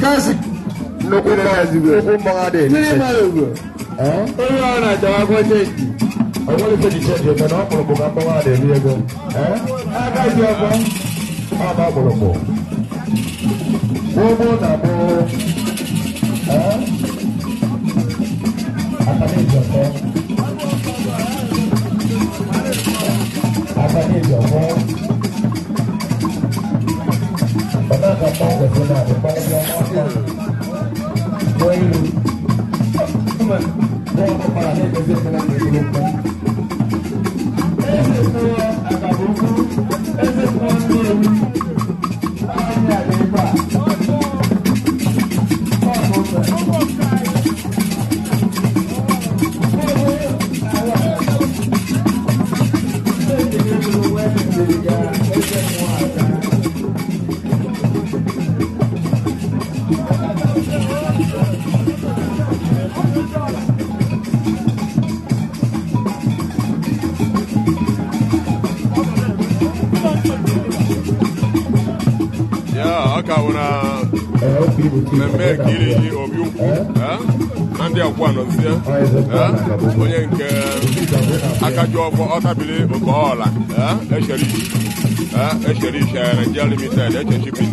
Kasi. Nukuna yaziwe. Kumangade. Kiri malugo. Oyo na dawa kwa cheji. Awole kwa cheji na na kwa kumangade liego. Akaji hapo. Aba boloko. Bobo na bo. Akaneja kwa. Akaneja kwa. Banaka mongo sana. Banaka mongo. Bueno, vamos para la gente que se la preocupa. Ese es Acabuco, ese es mmemme ekiri Obi Ukwu na ndị akwa nọzie onye nke aka ji ọfọ ọtabili oke ọla esherish Nigeria Limited echechipin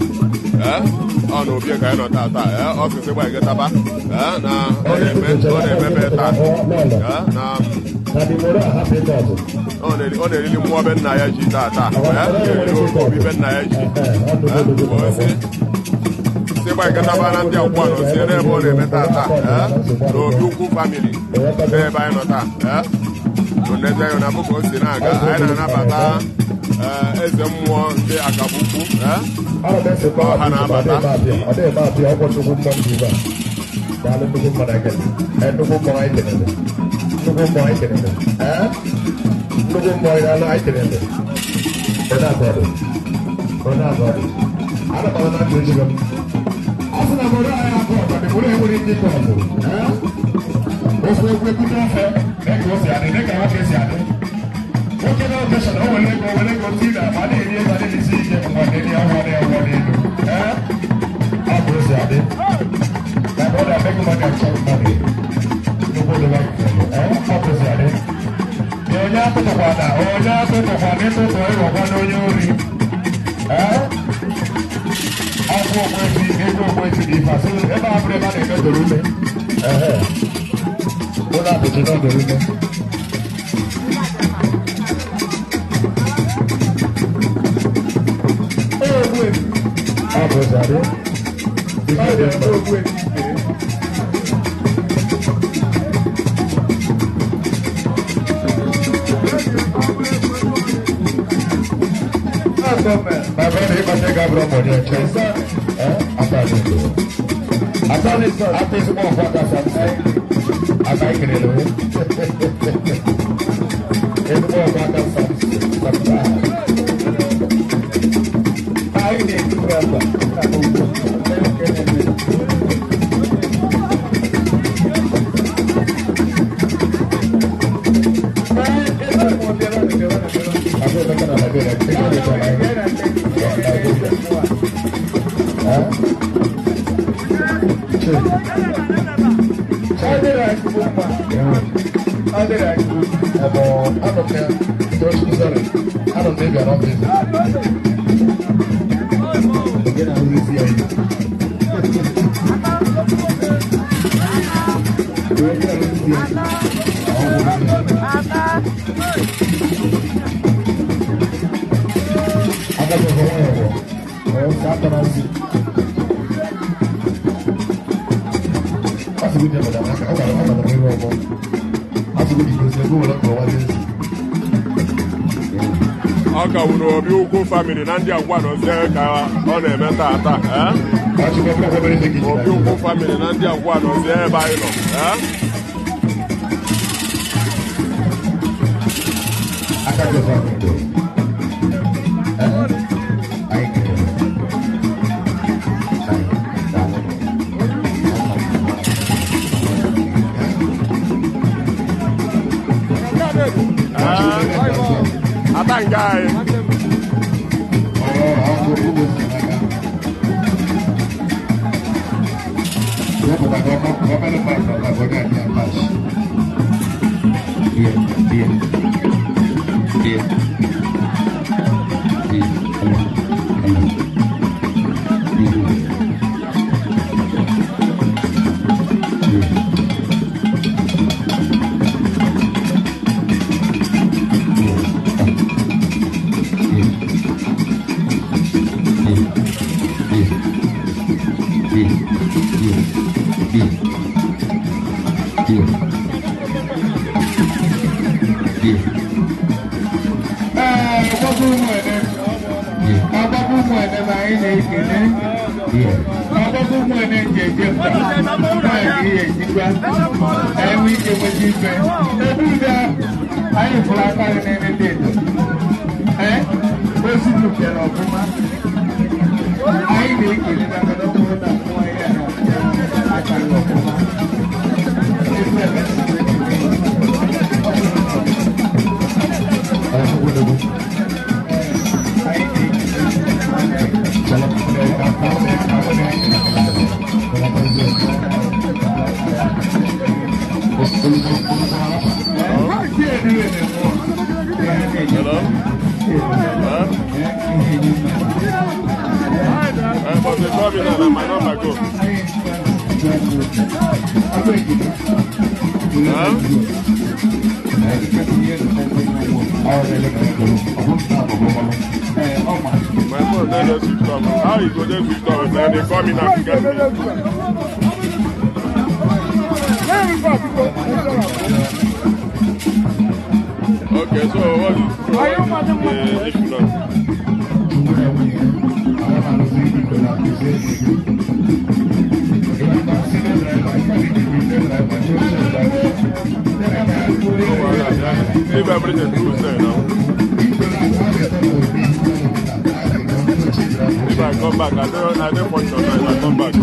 ọ na obi ka anyị nọ tata ọsịsị gba egetaba na ọ na-emebe taa na ọ na-erili mmụọ be nna ya ji tata eriri obi be nna ya ji sịgba eketaba na ndị akwụkwọ nọ sie n'ebe ọ na-eme tata na Obi Ukwu famili n'ebe anyị nọ taa oneze ya na bụka o si na-aga anyị na-anabata eze mmụọ ndị Akabukwu ha na-abata Asuna mora ya ko ta de mora wori ni ko mo o so ko ku ta fe e ko si ade ne ka wa ke si ade o ke na o ke so wole ko ti da ba de ni ba de ni si je ko de ni awa de a ko si ade da bo da be ko ma ka cho ma de no ko de ba a ko si ade yo nya ko to kwa da o nya ko to kwa ne to ko e wa kwa no yori Aku kwesi, ego kwesi di faso. Eba abre ba ne do rume. Ona bo ti no do rume. Oh, we. Abo zare. Ade do we. My brother, he must take a bro for the chest. Atani sir, ati semua fakta sampai. Atai kene lo. Itu semua fakta sampai. Ai ni berapa? Aka wuru Obi Ukwu family na ndị agwa nọzie ka ọ na-eme tata Obi Ukwu family na ndị agwa nọzie ebe anyị nọ Atangai. How you go there to stop? They call me now to get me. Okay, so what is the issue now? Leave everything to say now. If I come back, I don't want your time. I come back.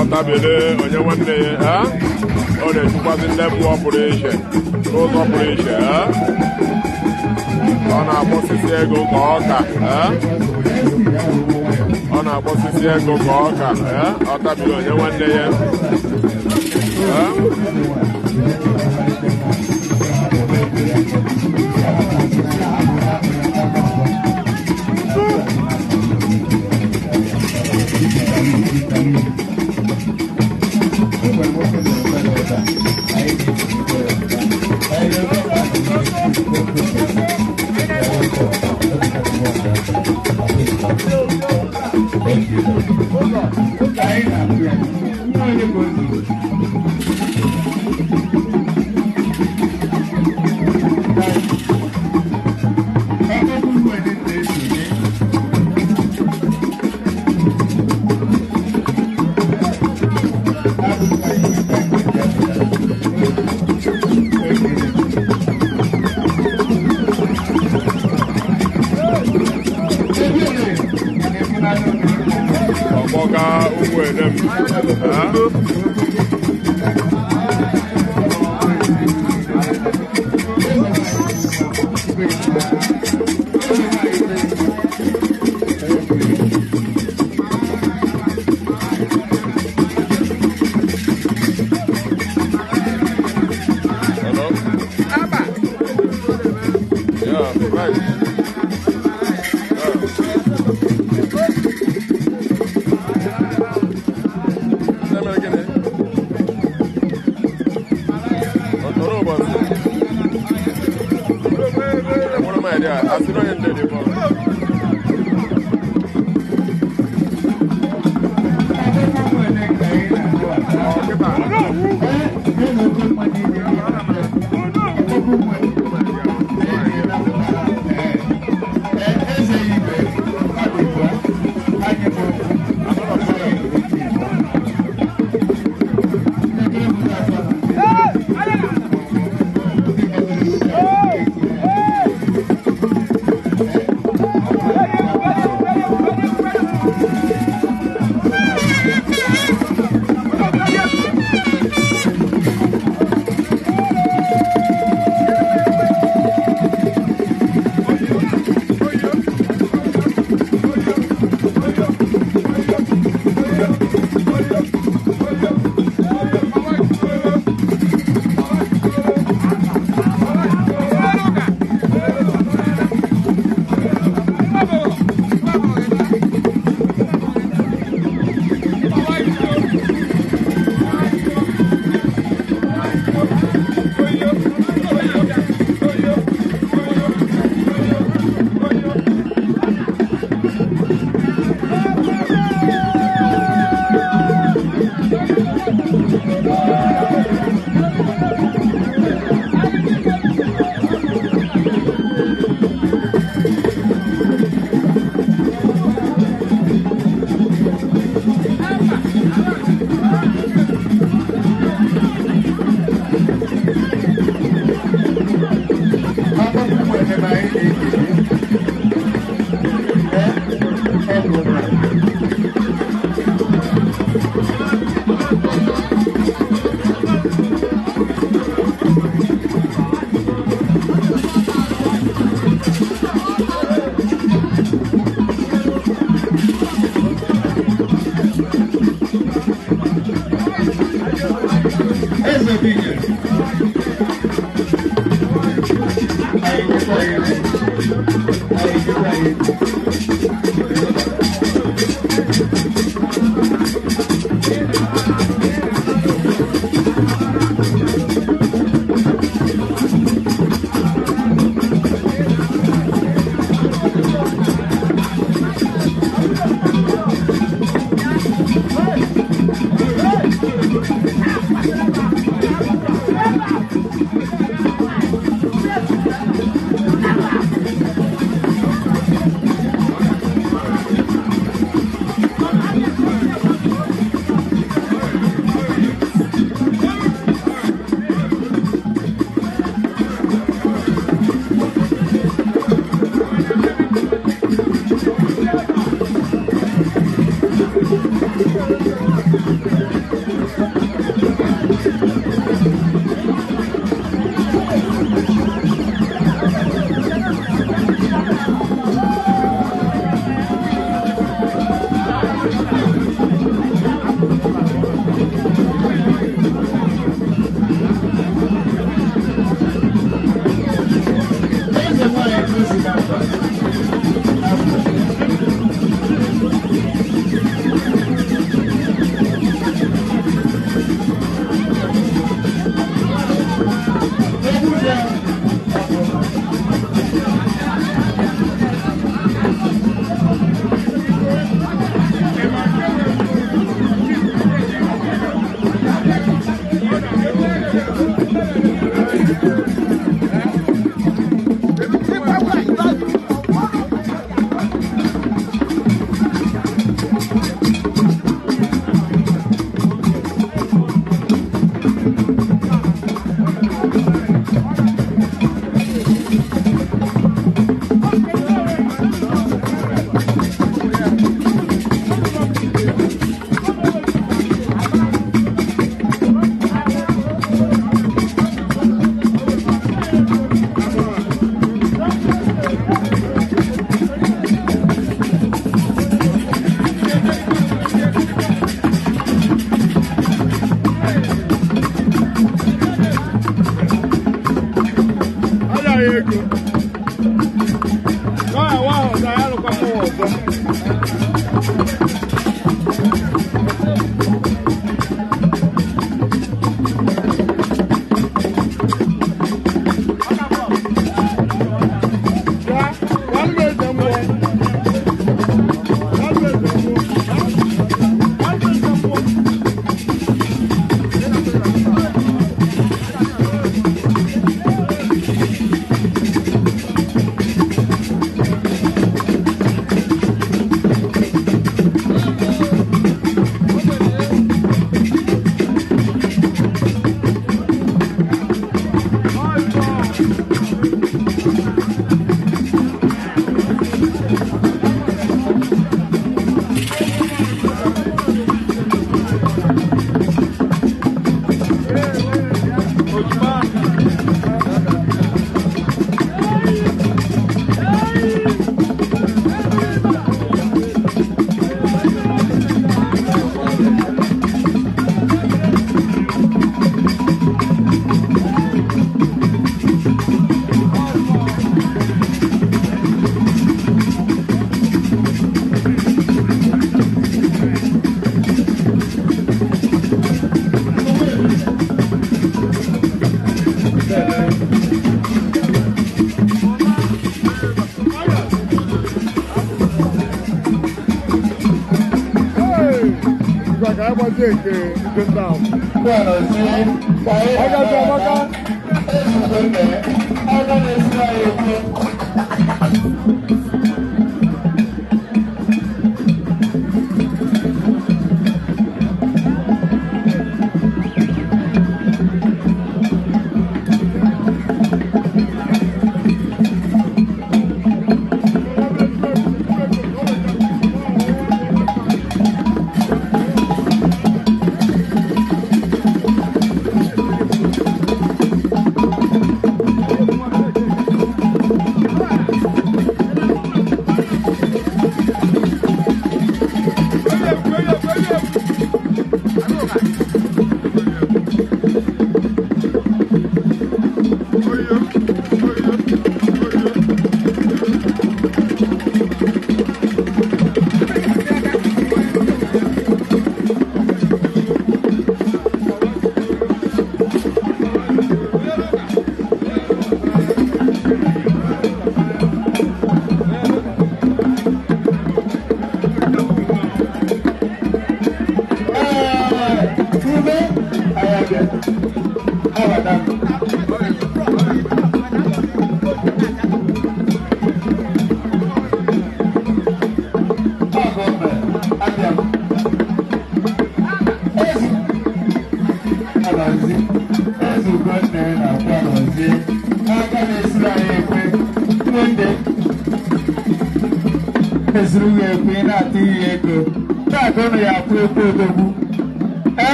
Ọtabele onye nwanne ya ọ na-etukwazi level operation close operation ọ na-akpọsisi ego ka ọka ọ na-akpọsisi ego ka ọka ọtabele onye nwanne ya ka anyị gbazie nke ndị nna ahụ. Ọgazi amaka. Aga na-esi anyị ekwu.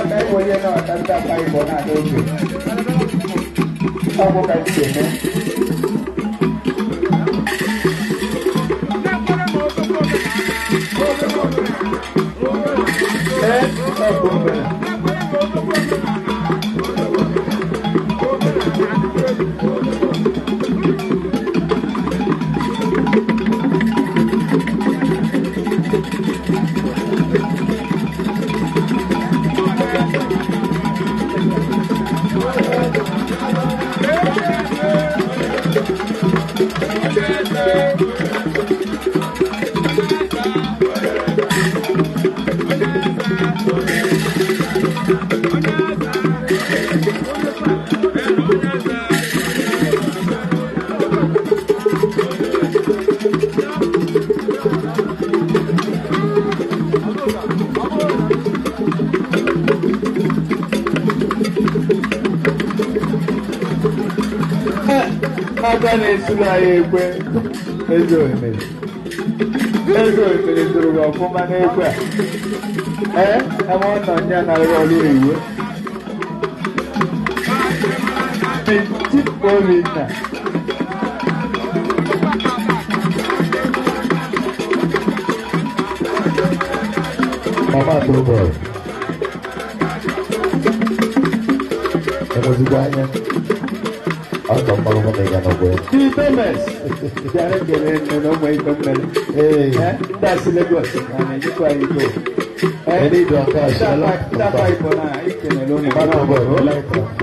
cái quay nó ta bay bộ nào đâu chứ không có cái chuyện đấy đấy không có aka na-esuru anyị ekwe eze omere zụrụ gị ọfụma n'ekwe a ebe ọ nọ nya na-arụ ọrụ iwu Obinna mama atụrụ bọọlụ emezigbo anya ọtọ mmanụ mụ na ịga n'ogwe Thomas bịara kele nne na ụmụ iko mmeri ndị asị Lagos na na-ejikwa anyị iko Akwa Ibom na ikenere ụmụ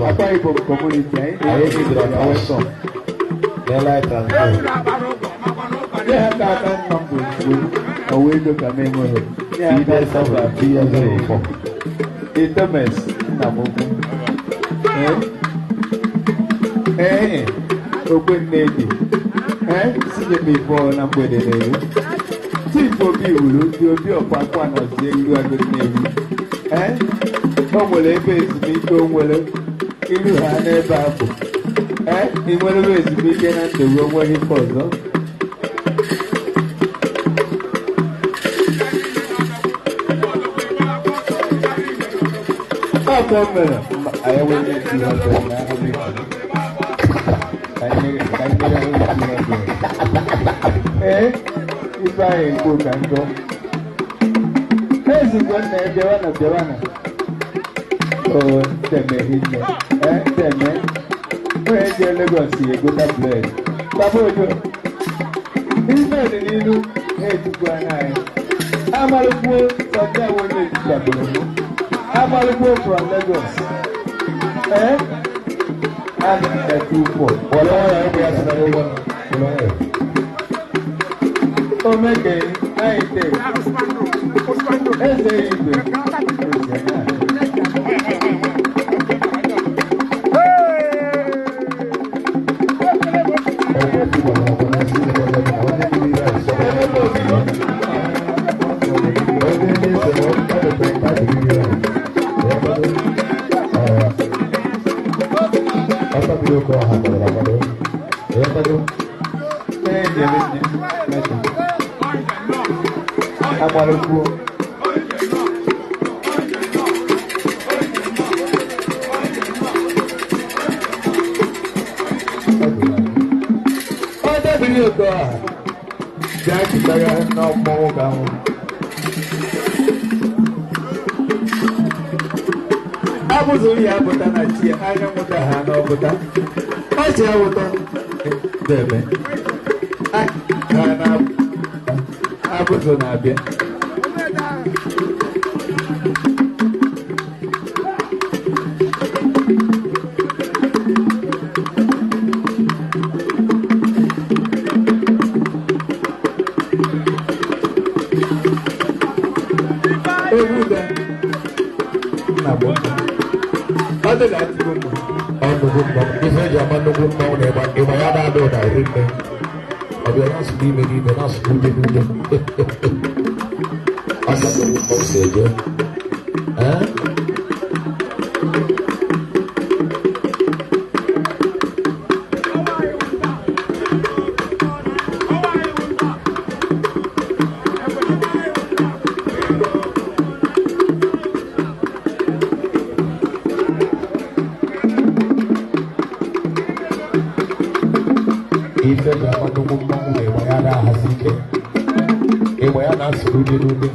Akwa Ibom community anyị na-edoro na Western nye ha ka aka nna m bụ owe ego ka m enweghị nye ha ka saba Thomas nna m ukwu okwe nnedi sinye m ife na mgbede na-eru tipu obi wuru ndị obi ọkpakwa nọzie iru agụ nnewu o nwere ebe ezumike o nwere iru ha n'ebe ahụ ị nwere ebe ezumike na ndụ o nweghị ife ọzọ ọkọ mere anyị nwere isi ọzọ na ahụ ife ahụ ekwu ka njọ ezigbo nna bịawana teme hinne teme onye jee Lagos egota bled baba ojo ife dị n'ilu na-ejikwa anyị amalụkwuo sọte ewo na-ejikwabụrụ m amalụkwuo from Lagos adị m ka tupu omeke naite eze igwe Amaruku ọdẹ bi ni ọtọ a jaaki daga na ọmọwọ ka ho abụzụ ya abụta na chi anya nwụta ha na ọbụta ọchị abụta debe ha na abụzụ na-abịa ife ga-amadogbu mmanwụ na ịgba ya na-ahazi ike ịgba ya na-asụrụ ude n'ude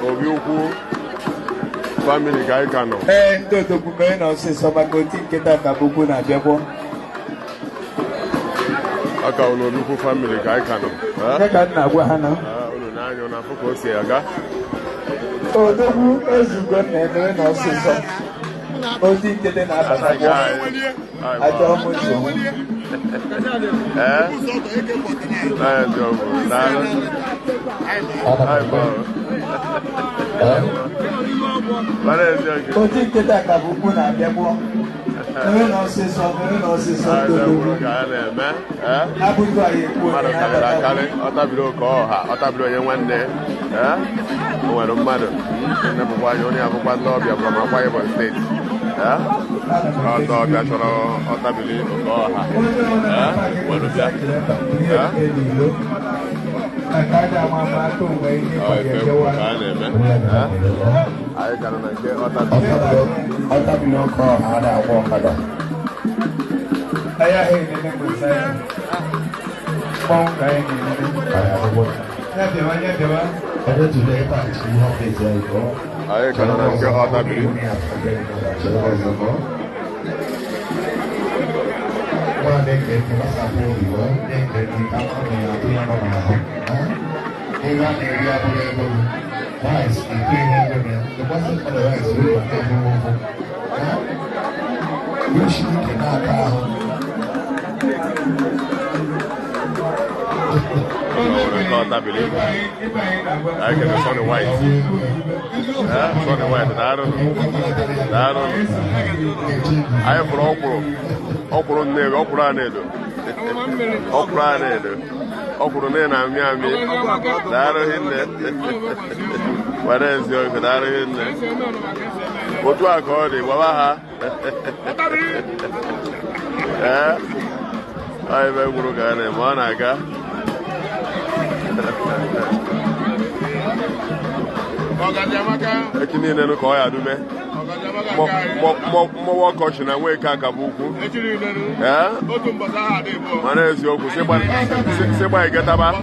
Obi Ukwu family ka anyị ka nọ. Ndị odokwume na ọsịsọ maka oti nketa ka bụkwu na-abịakwo. Aka unu Obi Ukwu family ka anyị ka nọ. Nye ka m na-agwa ha na. Unu na-anya na afọ ka o si aga. Odogwu ezugo na-emere na ọsịsọ. Oti nketa na-abata gwa. Ajọ ọmụ nsogbu. Oti nketa ka bụ ukwu na-abịagbo mere na ọsịsọ abụghị anyị ekwu ọtabiri oke ọha ọtabiri onye nwanne o nwere mmadụ nepụkwa anya onye abụkwa ndị ọbịa from Akwa Ibom steeti ndị ọbịa chọrọ ọtabiri oke ọha nwere bịa a na-eme anyị gara na nke ọtabiri oke ọha a na-agwa ọkada anyị gara na nke ọtabiri I can be Sonny White. Sonny White, I am for Okro Ned, Okra Nedo. Okra Nedo. Okro Nena, Miami. Dara Hinnet. What is your Dara Hinnet? What do I call it? Wawaha. I have a Murugan and Monaga. Ekini nenu ko ya dume mo wo coach na we ka Ukwu mana eziokwu se gba igetaba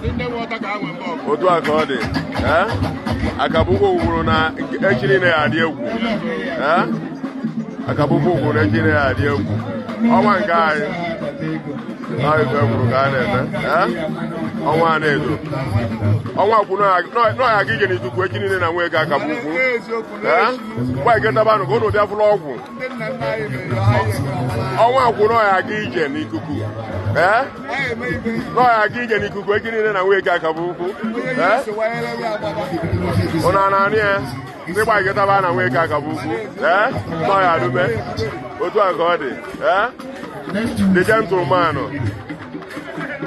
otu aka ọ dị Akabukwu kwuru na echiri na adị egwu Akabukwu kwuru na echiri na adị egwu ọnwa nke anyị ife kwuru ka a na-eme ọnwa a na-edo ọnwa kwụ n'ọya gị ije n'ikuku echi niile na nwa ego aka bụ ukwu gwa iketabanụ ka ụnụ bịa fụrụ ọgwụ ọnwa kwụ n'ọya gị ije n'ikuku n'ọya gị ije n'ikuku echi niile na nwa ego aka bụ ukwu ụnụ a na-anị ya ndị gba iketaba na nwa ego aka bụ ukwu n'ọya adume otu a ka ọ dị the gentleman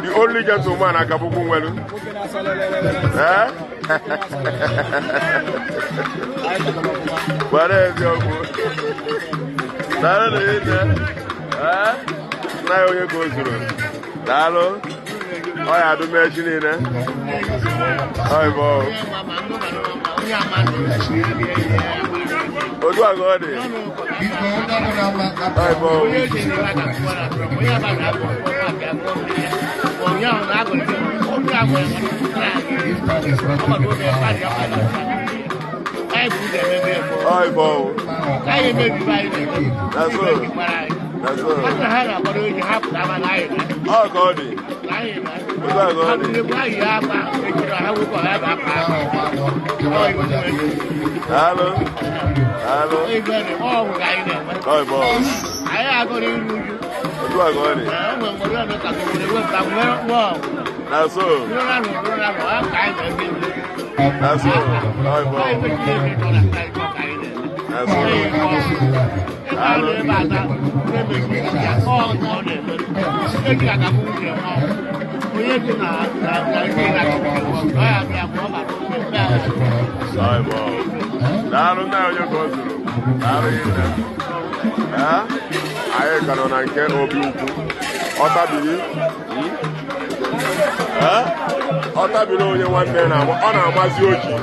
the only gentleman Akabuku nwere gbara eziokwu daalụ na ya onye ka o zuru daalụ ọ ya adụmechi niile otu a ka ọ dị anyị ka nọ na nke Obi Ukwu ọ tabiri onye nwanne ọ na-amazi oji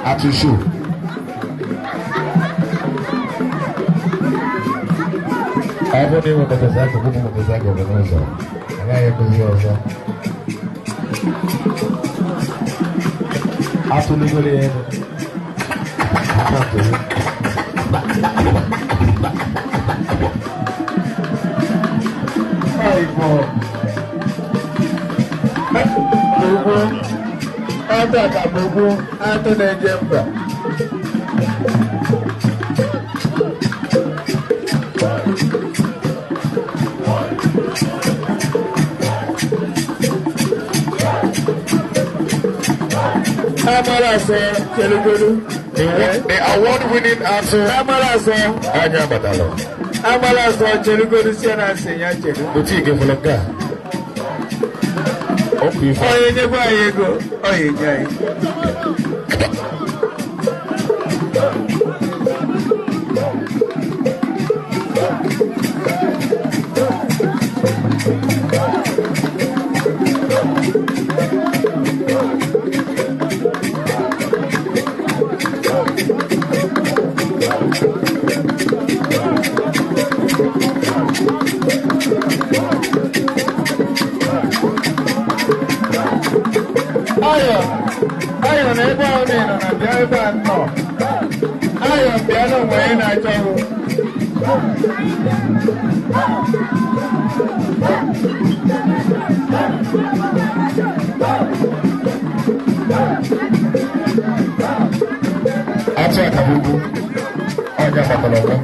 Atu show. Hapo ni motorzako, huko motorzako banazo. Angaye kuzioza. Atu ni gole yenu. Aipo. Ata kabugu, ata nejemba. Amarasa, Telugu. The award-winning actor. Amarasa. Anya Batalo. Amarasa, Telugu, Siena, Senya, Telugu. Boutique for the car. Okay. Oh, you never go. Oh, you Ayo n'ebe ahụ nọ na bịa ebe a nọ. Ayo bịa n'onwe ya na-achọ hụ. Atụ akabugu, ọnya kpatara ọgọ.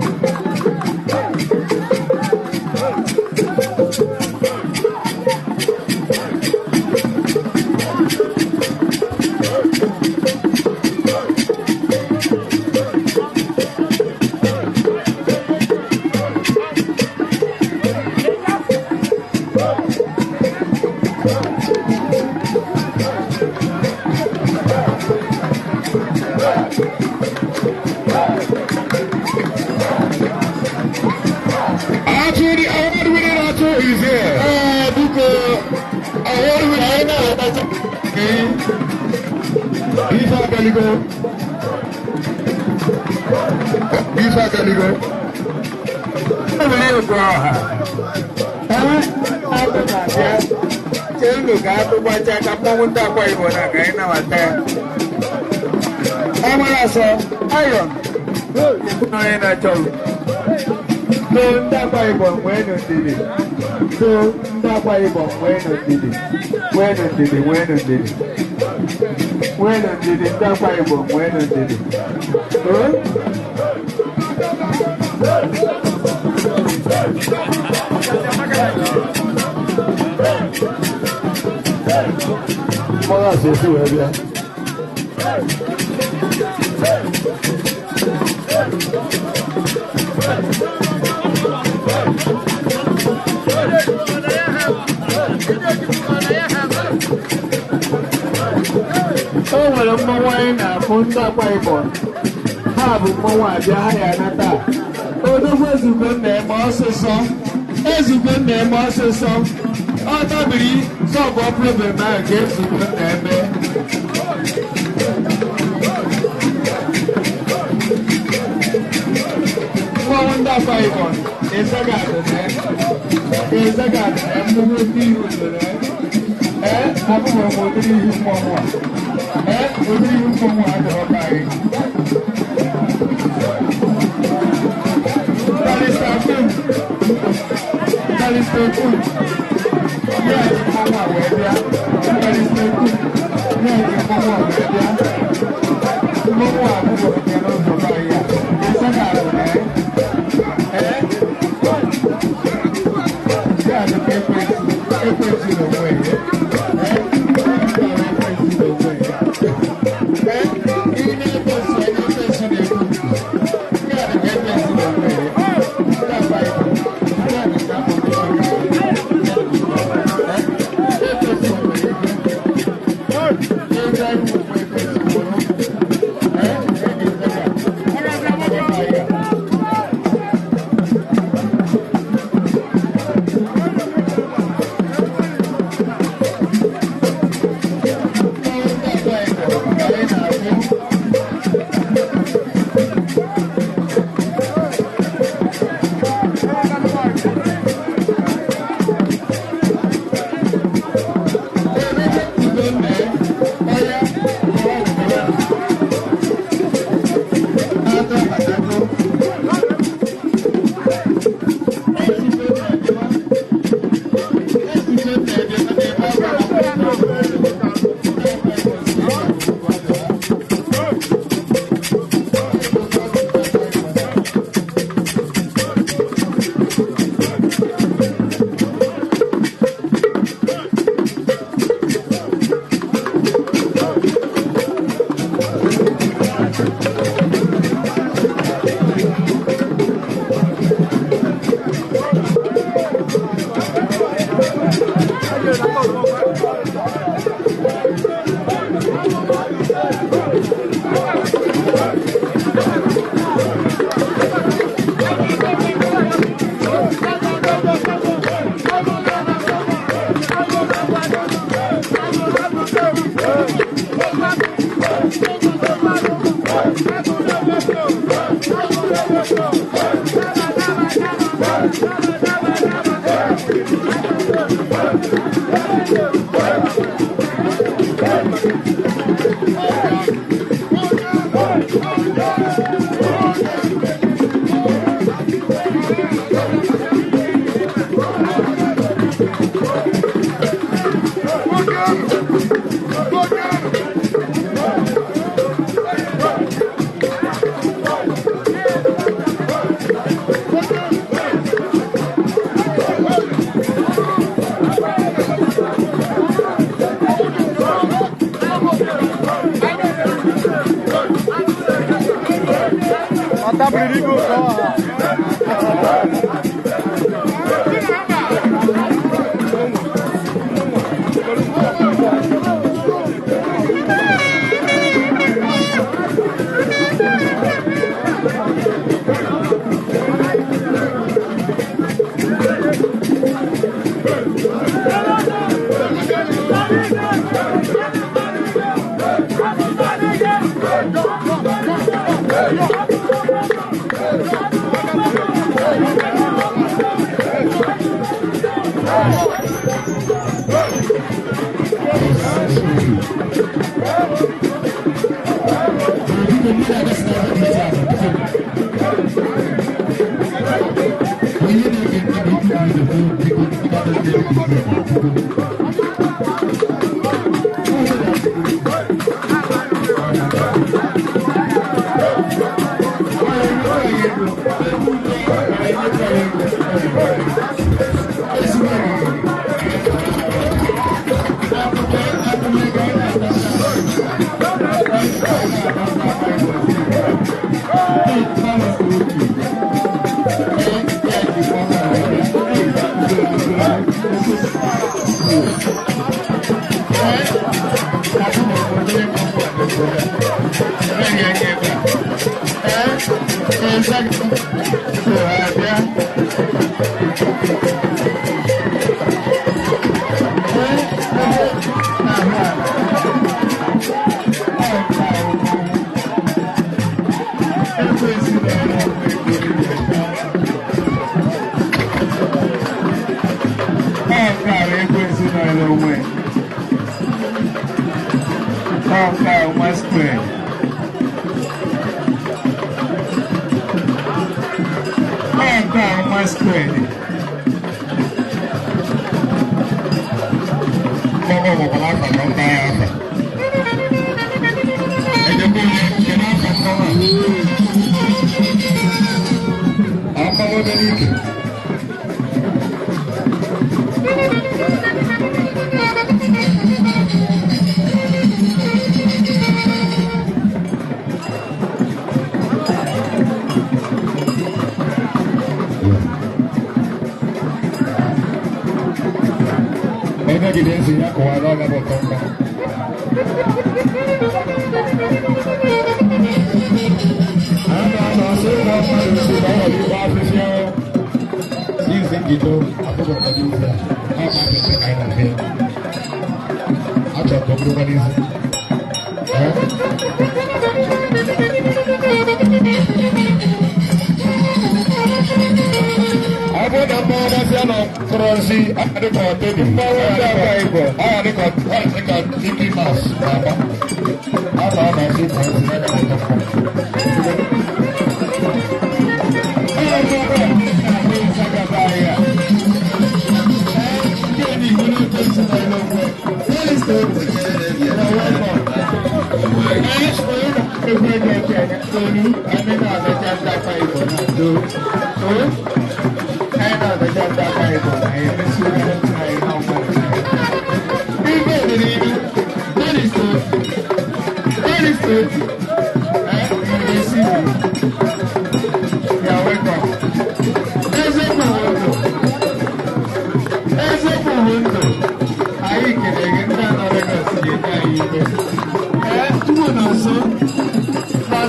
Tá perigo só.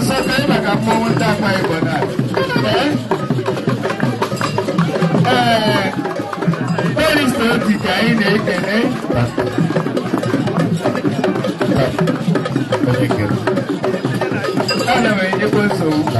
ọsọ ka anyị maka mmọnwụ ndị Akwa Ibom na Barrister Obi ka anyị na-ekele. Ana m enyekwa nsogbu.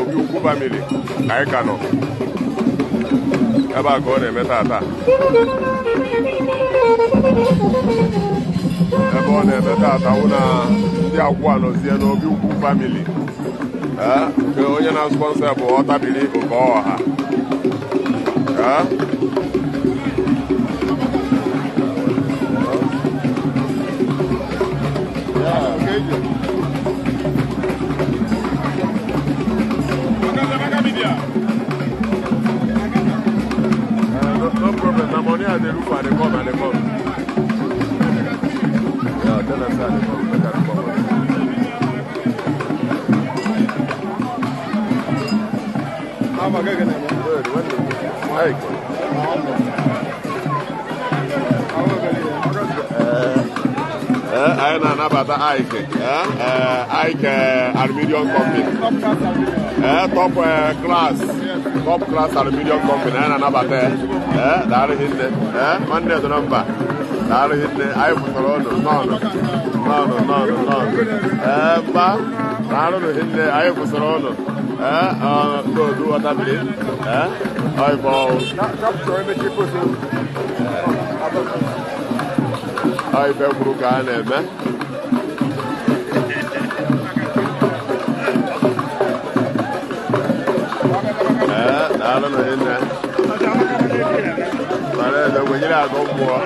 Obi Ukwu family ka anyị ka nọ ebe a ka ọ na-eme tata ebe ọ na-eme tata wụ na ndị Akwa nọzie n'Obi Ukwu family nke onye na-sponsọ bụ Ọtabili oke ọha No problem. The money I dey look for, they come and they come. Yeah, tell us that they come. Make them come. I'm a guy. Good. When you? Hey. I know about the Ike. Ike aluminium company. Top class aluminium company. I know about that. That is it. Monday the number. daalụ hinne anyị pụtara ọnụ n'ọnụ mba daalụ hinne anyị pụtara ọnụ n'odu ọtabili ọịbọ ọife kwuru ka a na-eme daalụ hinne mana eze wenyere agụ mmụọ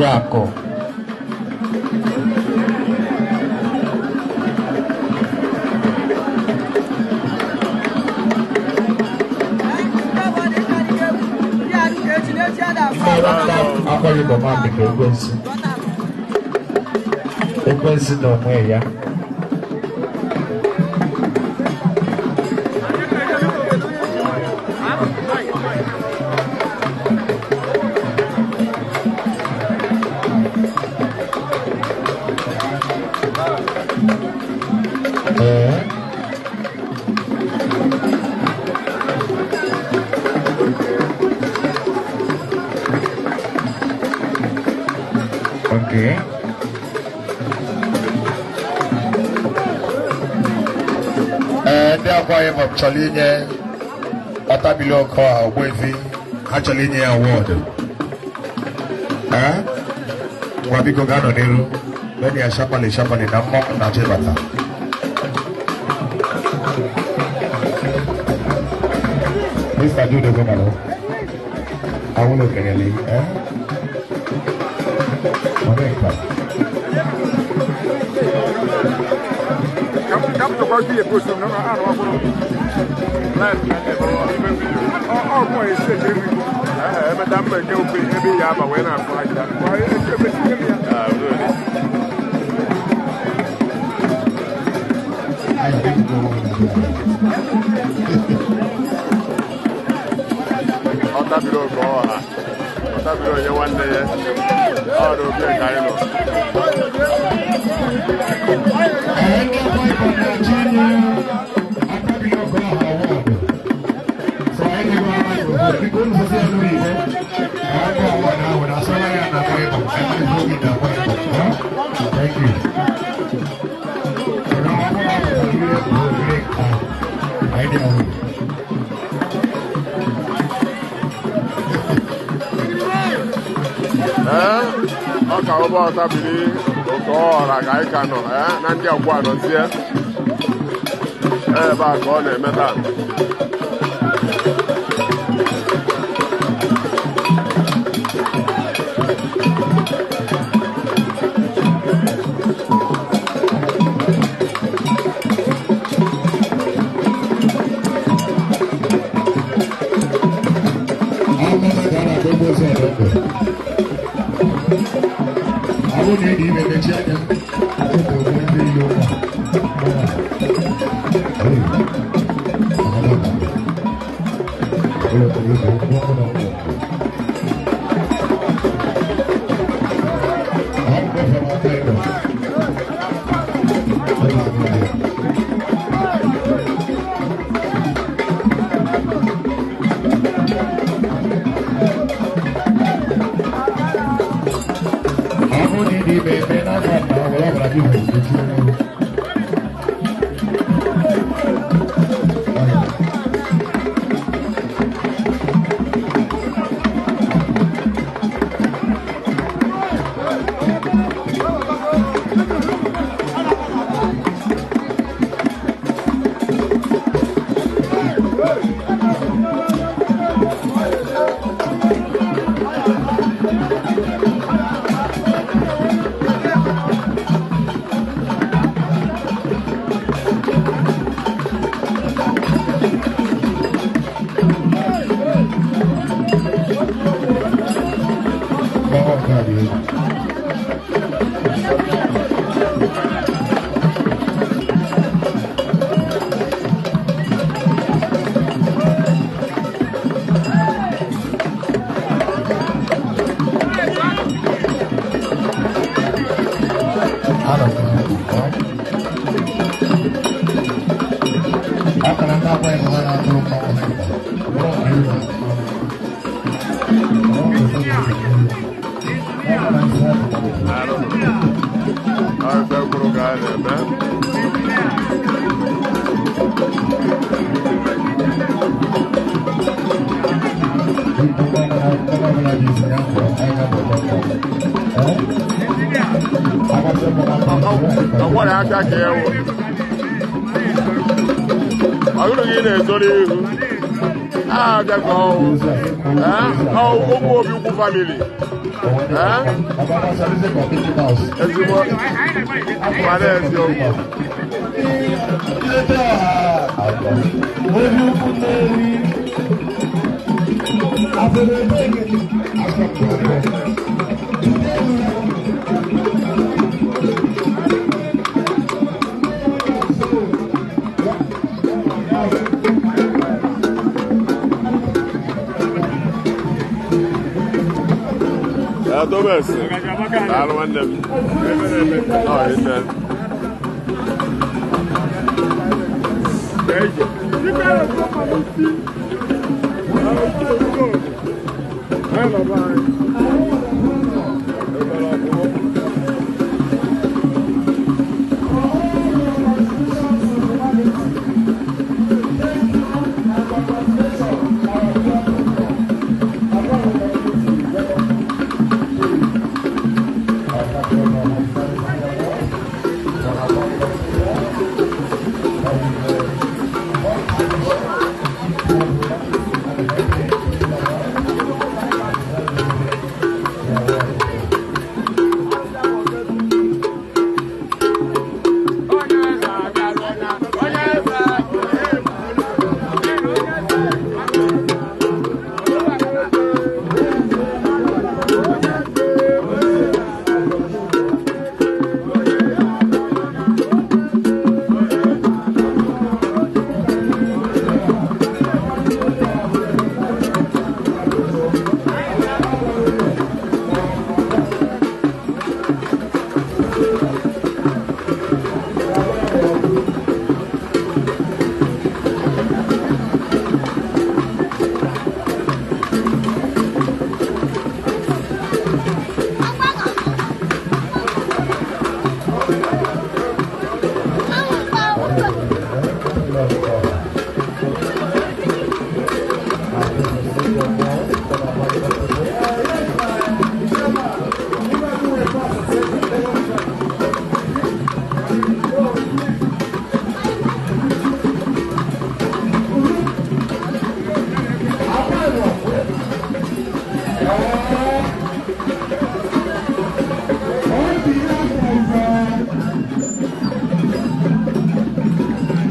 yako apa yuko mami ke ekwensi no mweya Chalinye Otabilo Koa Wevi Hachalinye Award. Wabiko Gano Niru, Many a Shapali Namok Najebata. Mr. Jude Gomalo. I will look at you. Come to party a person, no, I don't know. Oh, boy, it's a dream. Madame, you'll be heavy yama when I find that. Why is it really? I think Otabilo Goa. Otabilo, you want the out of your kind of. ọba ọtabiri oke ọhọra ka anyị ka nọ na ndị akwụ anọzie ebe a ka ọ na-eme taa. Agora acha que é o. Agora que ele é Zorihu. Ah, já com. O Obi Ukwu family. Esse bom. Parece o. Obi Ukwu nele. Thomas, I don't want them. Oh, it's that. Thank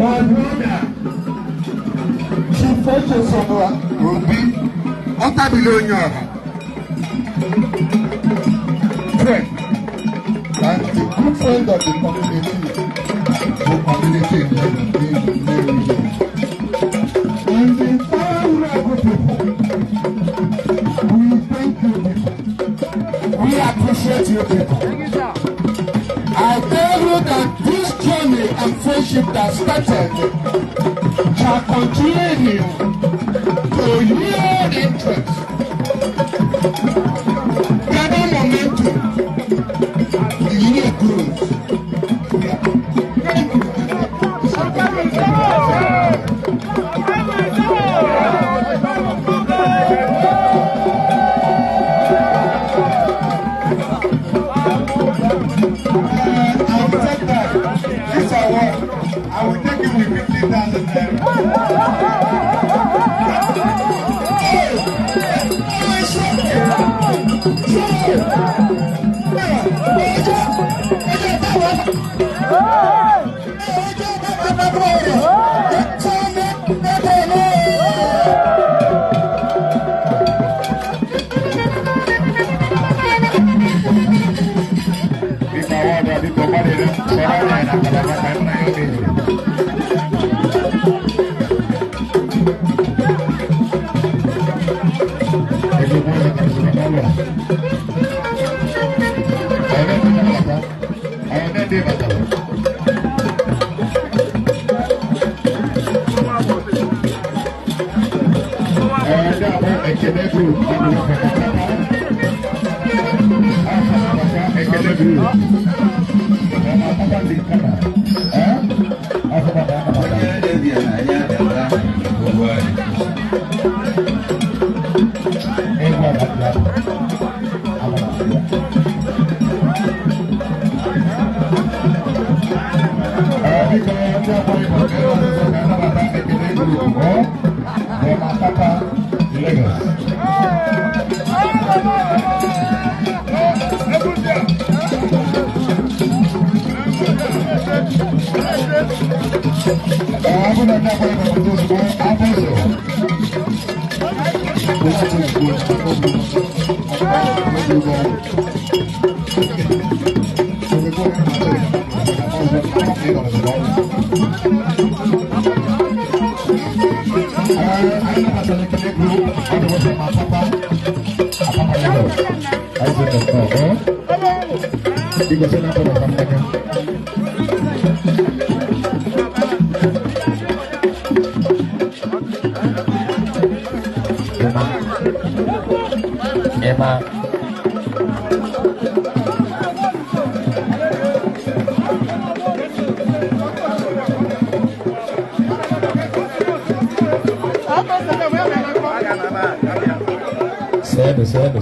My brother, Chief Fetchesonwa Obi Ukwu. Friend and a good friend of the community, the community in the region. And the entire Urago people, we thank you people. We appreciate you people. I tell you that this journey and friendship that started shall continue to your interest. Gather momentum. You need growth. I will take you with 50,000 naira.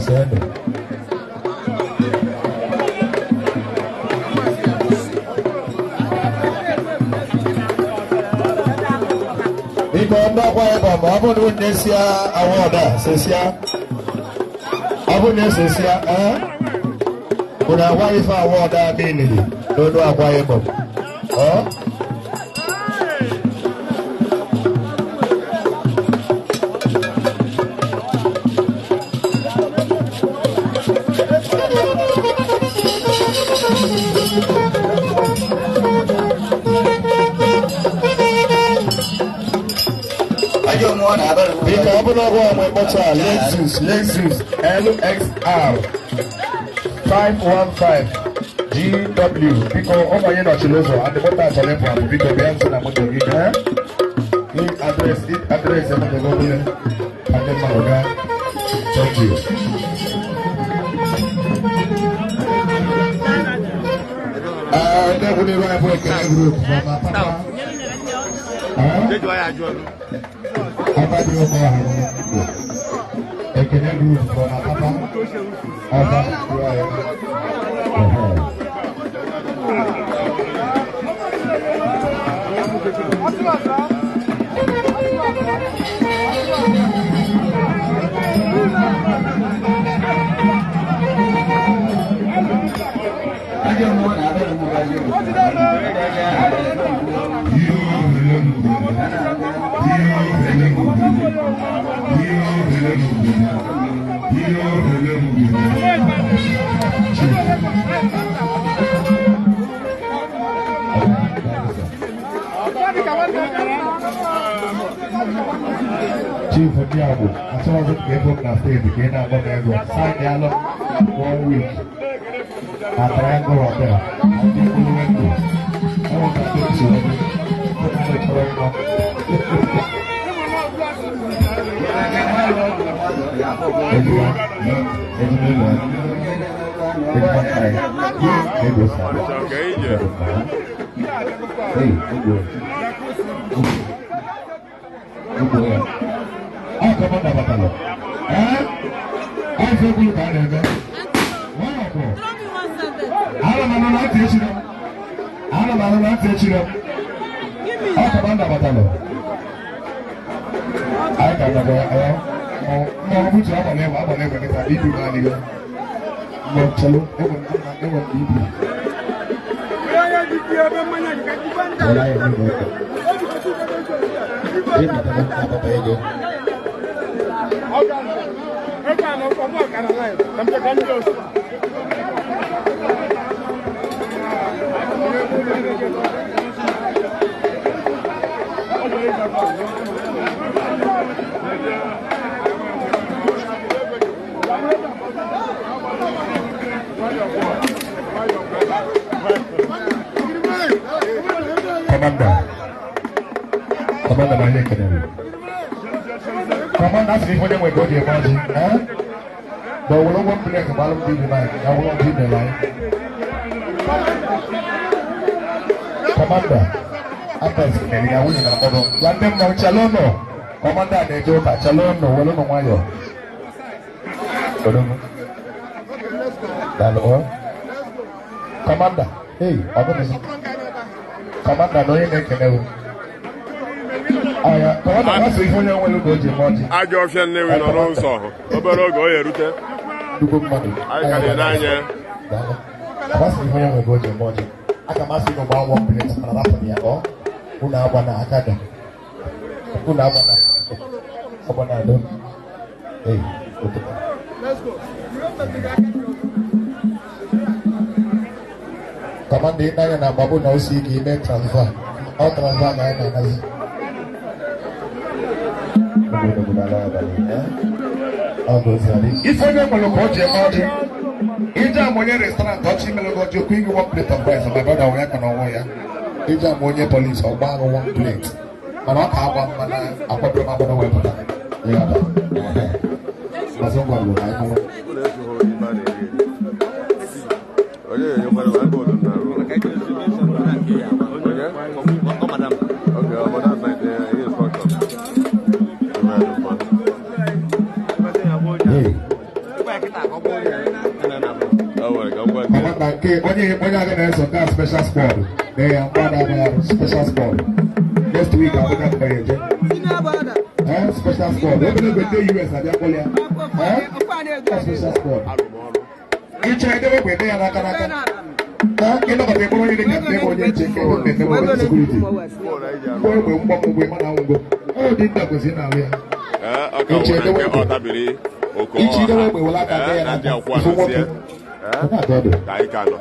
Sebe. Iko ndo kwa eba mo abu nesia awoda sesia. Abu nesia kuna wifi awoda bini. Dodo akwa eba. Lexus LXR 515 GW. Because over here not Chiloso and the motor is on from because we have some motor here. Address and the government and then Maroga. Thank you. Definitely right for a group from Papa. Papa do Ekene group from Papa. You Chief Diabo, as soon as it gave up the state, again, I'm going to sign the alum 1 week. I try and go up there. I think we went to. I want to talk to you. Commander, my neck and Commander, see when they go to your body, huh? But we don't want to play a ball of the line. I won't be the line. Commander, after speaking, I will not know. Let them know Chalono. Commander, they do that. Chalono, well, no, why you? Commander, hey, I'm going to Commander, no, you make a Ajọ ọfịa Nnewi nọ n'ụzọ obere oge o yerute anyị ka dị n'anya aka masị gị gba nwa plate mana rapụ ya ọ unu agba na aka ga unu agba na agba na ado ee Commander n'anya na agbabu na osi ike ime transfer ọ transfer na ya na-agazi if onye nwere ka o ji eme ọjị ije ama onye restaurant ọchị mere gị ọjị okwu igi one plate of rice my brother onye ka na ọnwụ ya ije ama onye polisi ọgba ahụ one plate mana ọ ka agba mma na akwapụrụ agbada wepụta ya ba ọzọ ngwa bụ na ịhụ onye aga na-eso gaa special squad na ya mgbada special squad next week abụga mgbere eje special squad obere ebe ndị US abịa kpọlị ya special squad ịchọ edebe bụ ede ya n'aka n'aka ịnọkọta ịkpọrọ onye dị ka ndị ebe onye nche nke ebe mmemme nwere sekuriti mgbe egbe mgbapụ mgbe mana nwụgo ọ dị nda gozi na ahụ ya ịchọ edebe egbe wela aka ndị ya n'aka ifu nwoke ka anyị ka nọ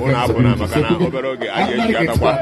ụlọ abụ na maka na obere oge anyị eji atakwa